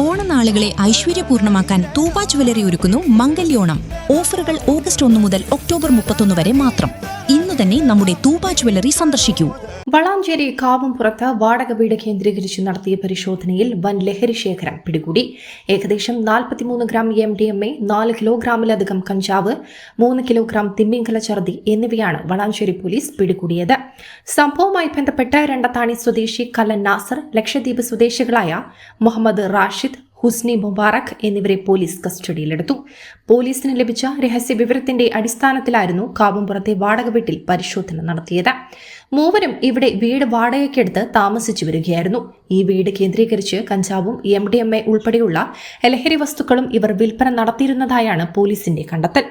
ഓണനാളുകളെ ഐശ്വര്യപൂർണ്ണമാക്കാൻ തൂബ ജ്വല്ലറി ഒരുക്കുന്നു മംഗല്യോണം. ഓഫറുകൾ ഓഗസ്റ്റ് 1 മുതൽ ഒക്ടോബർ 31 വരെ മാത്രം. ഇന്നു തന്നെ നമ്മുടെ തൂബ ജ്വല്ലറി സന്ദർശിക്കൂ. വളാഞ്ചേരി കാവുംപുറത്ത് വാടക വീട് കേന്ദ്രീകരിച്ച് നടത്തിയ പരിശോധനയിൽ വൻ ലഹരി ശേഖരം പിടികൂടി. ഏകദേശം 43 ഗ്രാം MDMA, 4 കിലോഗ്രാമിലധികം കഞ്ചാവ്, 3 കിലോഗ്രാം തിമ്മിങ്കല ഛർദി എന്നിവയാണ് വളാഞ്ചേരി പോലീസ് പിടികൂടിയത്. സംഭവവുമായി ബന്ധപ്പെട്ട് രണ്ടത്താണി സ്വദേശി കല്ലൻ നാസർ, ലക്ഷദ്വീപ് സ്വദേശികളായ മുഹമ്മദ് റാഷിദ്, ഹുസ്നി മുബാറക് എന്നിവരെ പോലീസ് കസ്റ്റഡിയിലെടുത്തു. പോലീസിന് ലഭിച്ച രഹസ്യ വിവരത്തിന്റെ അടിസ്ഥാനത്തിലായിരുന്നു കാവുംപുറത്തെ വാടക വീട്ടിൽ പരിശോധന നടത്തിയത്. മൂവരും ഇവിടെ വീട് വാടകയ്ക്കെടുത്ത് താമസിച്ചു വരികയായിരുന്നു. ഈ വീട് കേന്ദ്രീകരിച്ച് കഞ്ചാവും MDMA ഉൾപ്പെടെയുള്ള ലഹരി വസ്തുക്കളും ഇവർ വിൽപ്പന നടത്തിയിരുന്നതായാണ് പോലീസിന്റെ കണ്ടെത്തൽ.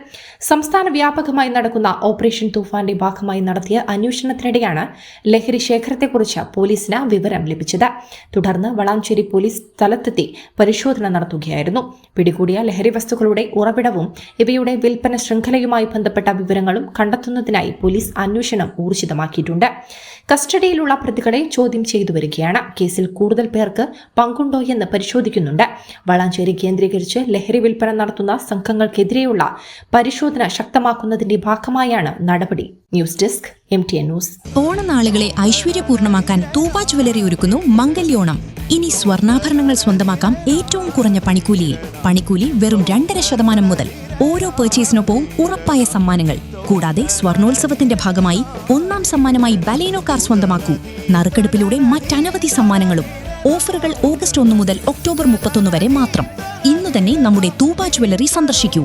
സംസ്ഥാന വ്യാപകമായി നടക്കുന്ന ഓപ്പറേഷൻ തൂഫാന്റെ ഭാഗമായി നടത്തിയ അന്വേഷണത്തിനിടെയാണ് ലഹരി ശേഖരത്തെക്കുറിച്ച് പോലീസിന് വിവരം ലഭിച്ചത്. തുടർന്ന് വളാഞ്ചേരി പോലീസ് സ്ഥലത്തെത്തി പരിശോധന നടത്തുകയായിരുന്നു. പിടികൂടിയ ലഹരി വസ്തുക്കളുടെ ഉറവിടവും ഇവയുടെ വിൽപ്പന ശൃംഖലയുമായി ബന്ധപ്പെട്ട വിവരങ്ങളും കണ്ടെത്തുന്നതിനായി പോലീസ് അന്വേഷണം ഊർജിതമാക്കിയിട്ടുണ്ട്. കസ്റ്റഡിയിലുള്ള പ്രതികളെ ചോദ്യം ചെയ്തു വരികയാണ്. കേസിൽ കൂടുതൽ പേർക്ക് പങ്കുണ്ടോയെന്ന് പരിശോധിക്കുന്നുണ്ട്. വളാഞ്ചേരി കേന്ദ്രീകരിച്ച് ലഹരി വിൽപ്പന നടത്തുന്ന സംഘങ്ങൾക്കെതിരെയുള്ള പരിശോധന ശക്തമാക്കുന്നതിന്റെ ഭാഗമായാണ് നടപടി. News desk MTN news. ഓണനാളുകളെ ഐശ്വര്യപൂർണ്ണമാക്കാൻ തൂബ ജ്വല്ലറി ഒരുക്കുന്നു മംഗല്യോണം. ഇനി സ്വർണ്ണാഭരണങ്ങൾ സ്വന്തമാക്കാം ഏറ്റവും കുറഞ്ഞ പണിക്കൂലിയിൽ. പണിക്കൂലി വെറും 2.5% മുതൽ. ഓരോ പർച്ചേസിനൊപ്പവും ഉറപ്പായ സമ്മാനങ്ങൾ. കൂടാതെ സ്വർണോത്സവത്തിന്റെ ഭാഗമായി 1ാം സമ്മാനമായി ബലേനോ കാർ സ്വന്തമാക്കൂ. നറുക്കെടുപ്പിലൂടെ മറ്റനവധി സമ്മാനങ്ങളും. ഓഫറുകൾ ഓഗസ്റ്റ് 1 മുതൽ ഒക്ടോബർ 31 വരെ മാത്രം. ഇന്നു തന്നെ നമ്മുടെ തൂബ ജ്വല്ലറി സന്ദർശിക്കൂ.